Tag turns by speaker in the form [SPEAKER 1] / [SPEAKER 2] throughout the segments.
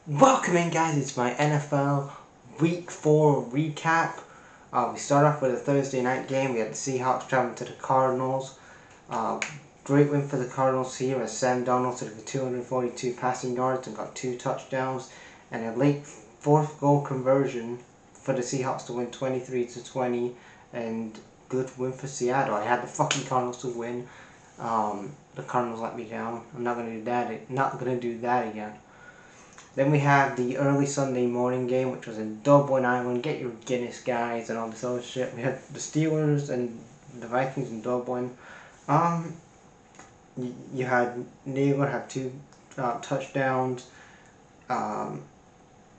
[SPEAKER 1] Welcome in, guys. It's my NFL Week 4 recap. We start off with a Thursday night game. We had the Seahawks traveling to the Cardinals. Uh, Great win for the Cardinals here as Sam Darnold took 242 passing yards and got 2 touchdowns, and a late fourth goal conversion for the Seahawks to win 23-20. And good win for Seattle. I had the fucking Cardinals to win. The Cardinals let me down. I'm not gonna do that. Not gonna do that again. Then we have the early Sunday morning game, which was in Dublin, Ireland. Get your Guinness, guys, and all this other shit. We had the Steelers and the Vikings in Dublin. Um, you had Naylor had 2 touchdowns. Um,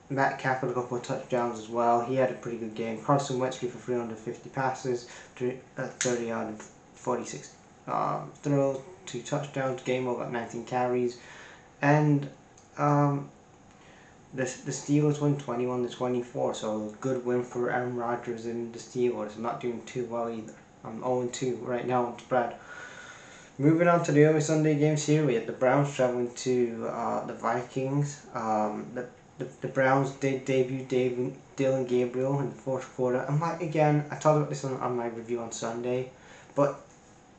[SPEAKER 1] Matt Caffrey a couple of touchdowns as well. He had a pretty good game. Carson Wentz threw for 350 passes, 30 out of 46 throws, 2 touchdowns. Game over 19 carries, and the Steelers won 21-24, so a good win for Aaron Rodgers and the Steelers. I'm not doing too well either. I'm 0-2 right now on spread. Moving on to the early Sunday games here, we had the Browns traveling to the Vikings. The Browns did debut Dylan Gabriel in the fourth quarter. Again, I talked about this on my review on Sunday, but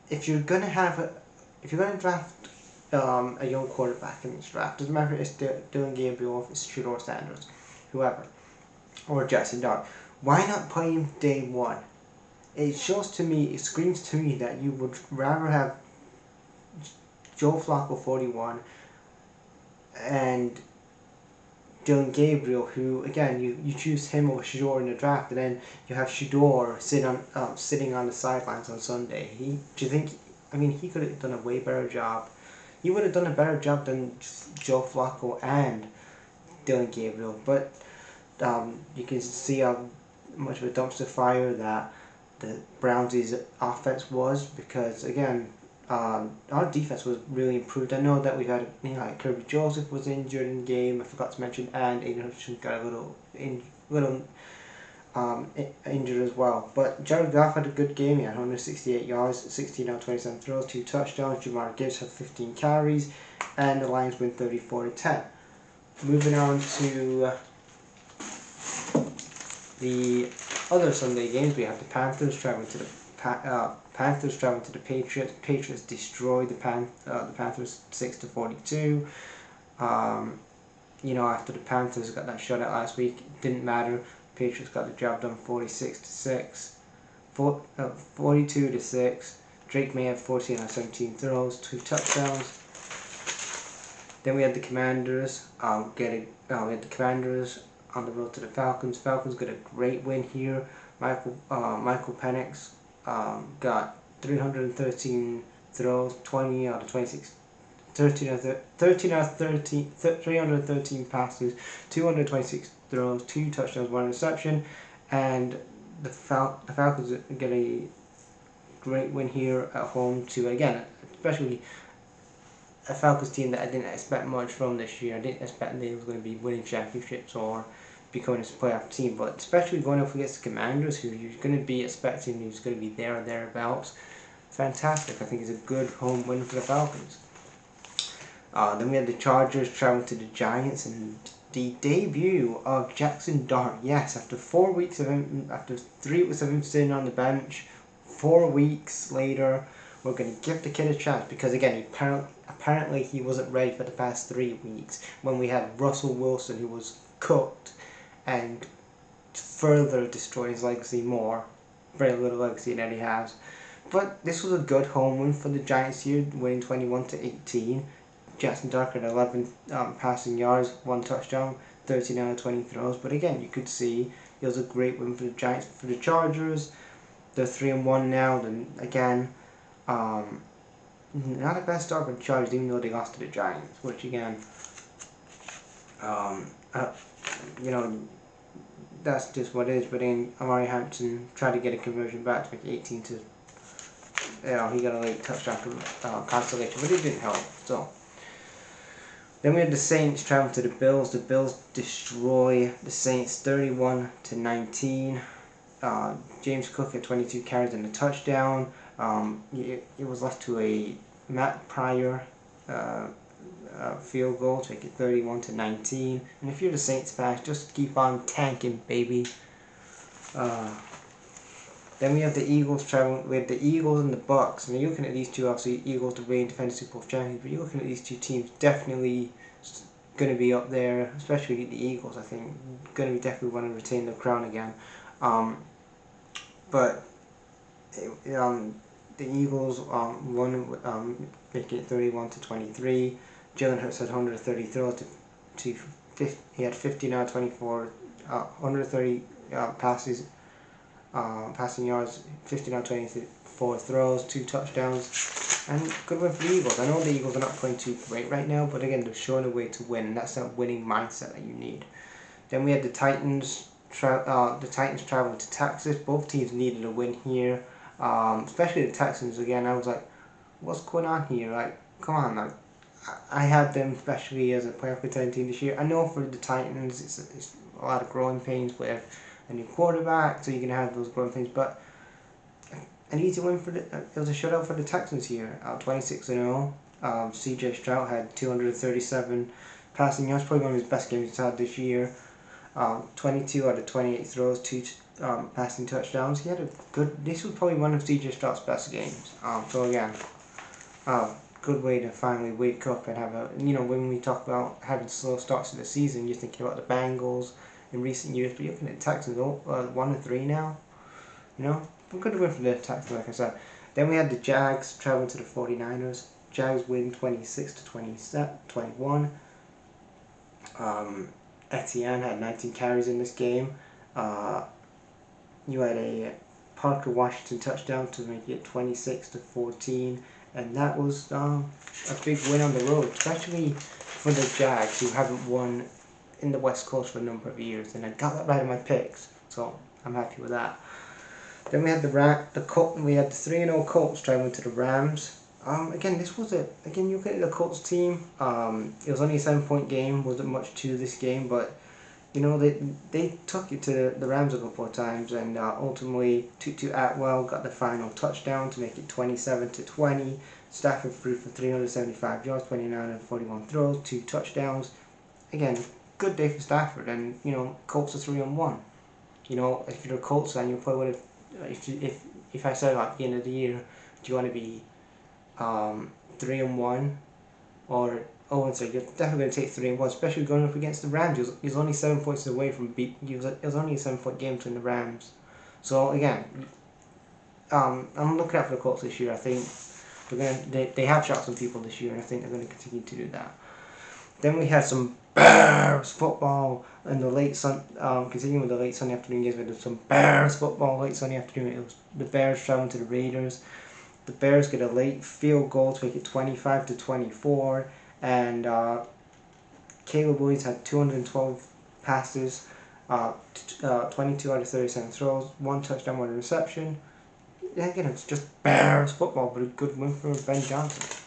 [SPEAKER 1] if you're gonna draft a young quarterback in this draft, doesn't matter if it's Dylan Gabriel or if it's Shedeur Sanders, whoever, or Jaxson, why not play him day one? It screams to me that you would rather have Joe Flacco 41 and Dylan Gabriel, who again you choose him over Shedeur in the draft, and then you have Shedeur sitting on the sidelines on Sunday. Do you think? I mean, he could have done a way better job. He would have done a better job than Joe Flacco and Dylan Gabriel, but you can see how much of a dumpster fire that the Browns' offense was, because again, our defense was really improved. I know that we had, like Kirby Joseph was injured in the game. I forgot to mention, and Aiden Hutchinson got a little injured as well. But Jared Goff had a good game. He had 168 yards, 16 out of 27 throws, 2 touchdowns. Jamar Gibbs had 15 carries, and the Lions win 34-10. Moving on to the other Sunday games, we have the Panthers traveling to the Patriots. Patriots destroyed the Panthers 6-42. After the Panthers got that shutout last week, it didn't matter. Patriots got the job done 42-6. Drake May had 14 out of 17 throws, 2 touchdowns. Then we had the Commanders. We had the Commanders on the road to the Falcons. Falcons got a great win here. Michael Penix got 313 throws, 20 out of 26, 13 out of 313 passes, 226 throws, 2 touchdowns, 1 interception, and the Falcons get a great win here at home to, again, especially a Falcons team that I didn't expect much from this year. I didn't expect they were going to be winning championships or becoming a playoff team, but especially going up against the Commanders, who you're going to be expecting who's going to be there or thereabouts. Fantastic. I think it's a good home win for the Falcons. Then we had the Chargers traveling to the Giants, and the debut of Jaxson. Yes, after 3 weeks of him sitting on the bench, 4 weeks later, we're going to give the kid a chance, because again, apparently he wasn't ready for the past 3 weeks when we had Russell Wilson, who was cooked and further destroy his legacy more. Very little legacy that he has. But this was a good home win for the Giants here, winning 21-18. Jaxson had 11 passing yards, 1 touchdown, 13 out of 20 throws. But again, you could see it was a great win for the Giants. For the Chargers, they're 3-1 now. Then again, not a bad start for the Chargers, even though they lost to the Giants. Which again, that's just what it is. But then Amari Hampton tried to get a conversion back to make it 18 to. He got a late touchdown consolation, but it didn't help. So then we had the Saints traveling to the Bills. The Bills destroy the Saints 31-19. James Cook had 22 carries and a touchdown. It was left to a Matt Pryor field goal to make it 31-19. And if you're the Saints fans, just keep on tanking, baby. Then we have the Eagles traveling with the Eagles and the Bucks. And you're looking at these two, obviously Eagles to reign defending Super Bowl champions, but you're looking at these two teams definitely going to be up there, especially the Eagles. I think going to be definitely want to retain the crown again. But the Eagles won, making it 31-23. Jalen Hurts had 130 throws to 50, he had 59 24, 130 passes. Passing yards, 59-24 throws, 2 touchdowns, and good win for the Eagles. I know the Eagles are not playing too great right now, but again, they're showing a way to win, and that's that winning mindset that you need. Then we had the Titans traveling to Texas. Both teams needed a win here, especially the Texans. Again, I was like, what's going on here? Like, come on, like, I had them especially as a playoff contending team this year. I know for the Titans, it's a lot of growing pains with a new quarterback, so you can have those growing pains, but an easy win for it was a shutout for the Texans here, 26-0. CJ Stroud had 237 passing yards, probably one of his best games he's had this year. 22 out of 28 throws, 2 passing touchdowns. He had a good. This was probably one of CJ Stroud's best games. So again, good way to finally wake up and have a. When we talk about having slow starts to the season, you're thinking about the Bengals in recent years, but you're looking at the Texans 1-3 now. Good win for the Texans, like I said. Then we had the Jags traveling to the 49ers. Jags win 26-21. Etienne had 19 carries in this game. You had a Parker Washington touchdown to make it 26-14, and that was a big win on the road, especially for the Jags, who haven't won in the West Coast for a number of years, and I got that right in my picks, so I'm happy with that. Then we had we had the 3-0 Colts traveling to the Rams. Again, this was again, you look at the Colts team. It was only a 7-point game. Wasn't much to this game, but they took it to the Rams a couple of times, and ultimately Tutu Atwell got the final touchdown to make it 27-20. Stafford threw for 375 yards, 29 and 41 throws, 2 touchdowns. Again, good day for Stafford, and Colts are 3-1. If you're a Colts fan, you probably would have. If I said at the end of the year, do you want to be 3-1 or 0-3? You're definitely going to take 3-1, especially going up against the Rams. He was only 7 points away from it was only a 7-point game between the Rams. So again, I'm looking out for the Colts this year. I think they have shot some people this year, and I think they're going to continue to do that. Then we had some Bears football in the late continuing with the late Sunday afternoon games. We had some Bears football late Sunday afternoon. It was the Bears traveling to the Raiders. The Bears get a late field goal to make it 25-24, and Caleb Williams had 212 passes, 22 out of 37 throws, 1 touchdown, 1 interception. Yeah, again, it's just Bears football, but a good win for Ben Johnson.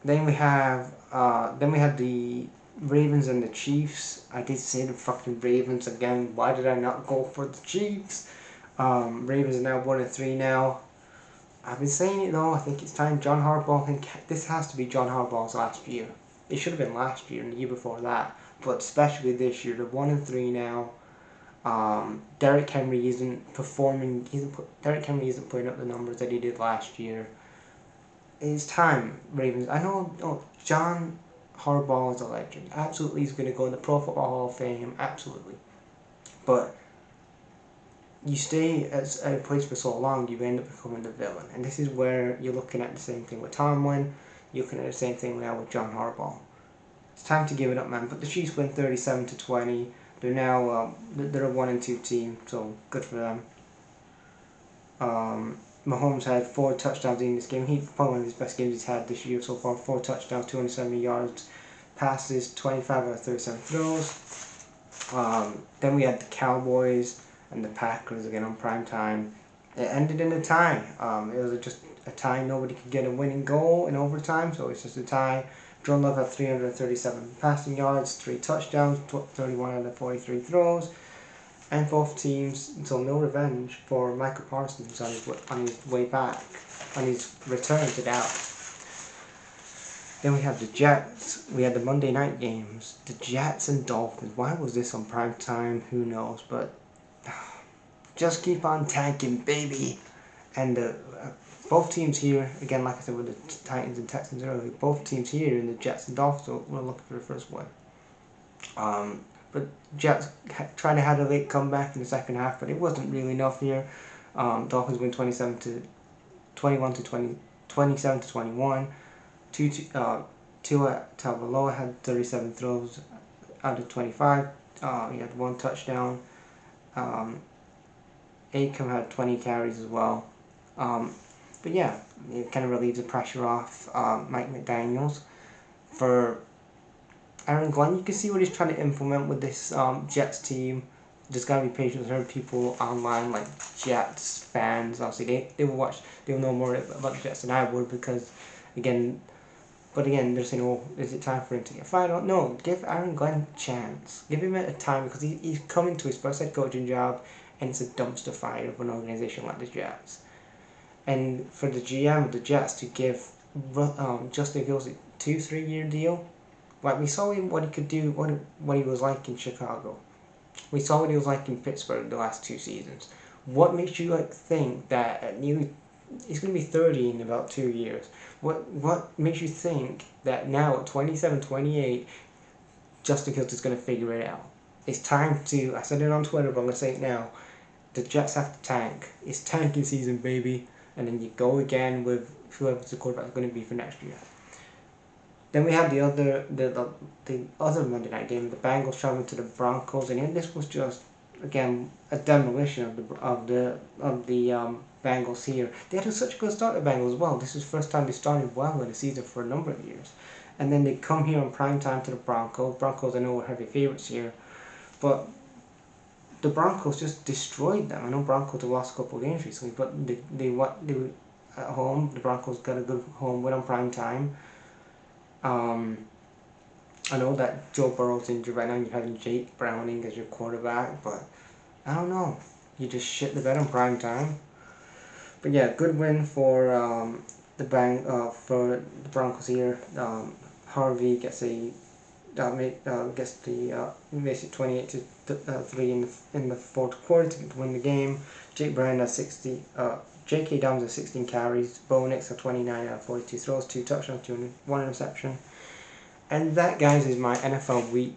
[SPEAKER 1] Then we had the Ravens and the Chiefs. I did say the fucking Ravens again. Why did I not go for the Chiefs? Ravens are now 1-3 now. I've been saying it though. I think it's time. John Harbaugh. This has to be John Harbaugh's last year. It should have been last year and the year before that, but especially this year. They're 1-3 now. Derrick Henry isn't performing. Derrick Henry isn't putting up the numbers that he did last year. It's time, Ravens. I know John Harbaugh is a legend. Absolutely, he's going to go in the Pro Football Hall of Fame. Absolutely. But you stay at a place for so long, you end up becoming the villain. And this is where you're looking at the same thing with Tomlin. You're looking at the same thing now with John Harbaugh. It's time to give it up, man. But the Chiefs win 37-20. They're now they're a 1-2 team, so good for them. Mahomes had 4 touchdowns in this game. He's probably one of his best games he's had this year so far. 4 touchdowns, 270 yards, passes, 25 out of 37 throws. Then we had the Cowboys and the Packers again on prime time. It ended in a tie. It was just a tie. Nobody could get a winning goal in overtime, so it's just a tie. Jordan Love had 337 passing yards, 3 touchdowns, 31 out of 43 throws. And both teams, so no revenge for Michael Parsons on his way back, on his return to Dallas. Then we have the Jets. We had the Monday night games. The Jets and Dolphins. Why was this on prime time? Who knows? But just keep on tanking, baby. And both teams here, again, like I said with the Titans and Texans earlier, both teams here in the Jets and Dolphins were looking for the first win. But Jets tried to have a late comeback in the second half, but it wasn't really enough here. Dolphins win 27 to 21. Tua Tagovailoa had 37 throws out of 25. He had 1 touchdown. Acom had 20 carries as well. But yeah, it kind of relieved the pressure off Mike McDaniels. For Aaron Glenn, you can see what he's trying to implement with this Jets team. Just gotta be patient. There are people online like Jets fans. Obviously, they will watch. They'll know more about the Jets than I would because, again, they're saying, "Oh, is it time for him to get fired?" No, give Aaron Glenn a chance. Give him a time because he's coming to his first head coaching job, and it's a dumpster fire of an organization like the Jets. And for the GM of the Jets to give Justin Fields a 2-3 year deal, like we saw what he could do, what he was like in Chicago. We saw what he was like in Pittsburgh the last 2 seasons. What makes you think that at nearly he's going to be 30 in about 2 years? What makes you think that now at 27, 28, Justin Fields is going to figure it out? It's time to. I said it on Twitter, but I'm going to say it now. The Jets have to tank. It's tanking season, baby. And then you go again with whoever the quarterback is going to be for next year. Then we had the other Monday night game, the Bengals traveling to the Broncos, and this was just again a demolition of the Bengals here. They had such a good start, the Bengals as well. This is the first time they started well in the season for a number of years, and then they come here on prime time to the Broncos. Broncos, I know, are heavy favorites here, but the Broncos just destroyed them. I know Broncos have lost a couple of games recently, but they were at home. The Broncos got a good home win on prime time. I know that Joe Burrow's injured right now. You're having Jake Browning as your quarterback, but I don't know. You just shit the bed on prime time. But yeah, good win for the Broncos here. Harvey gets makes it 28-3 in the fourth quarter to win the game. Jake Brown has 60. J.K. Downs has 16 carries. Bo Nix has 29 out of 42 throws, 2 touchdowns, 1 interception. And that, guys, is my NFL Week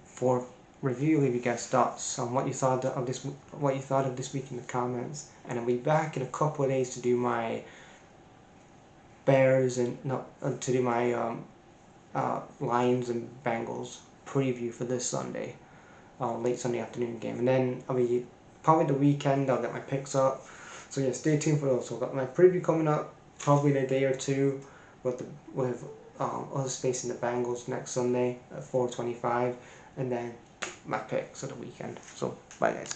[SPEAKER 1] 4 review. Leave you guys thoughts on what you thought of this week in the comments. And I'll be back in a couple of days to do my Bears and to do my Lions and Bengals preview for this Sunday, late Sunday afternoon game. And then I'll be probably the weekend. I'll get my picks up. So yeah, stay tuned for those. So I've got my preview coming up probably in a day or two with us facing the Bengals next Sunday at 4:25, and then my picks of the weekend. So bye, guys.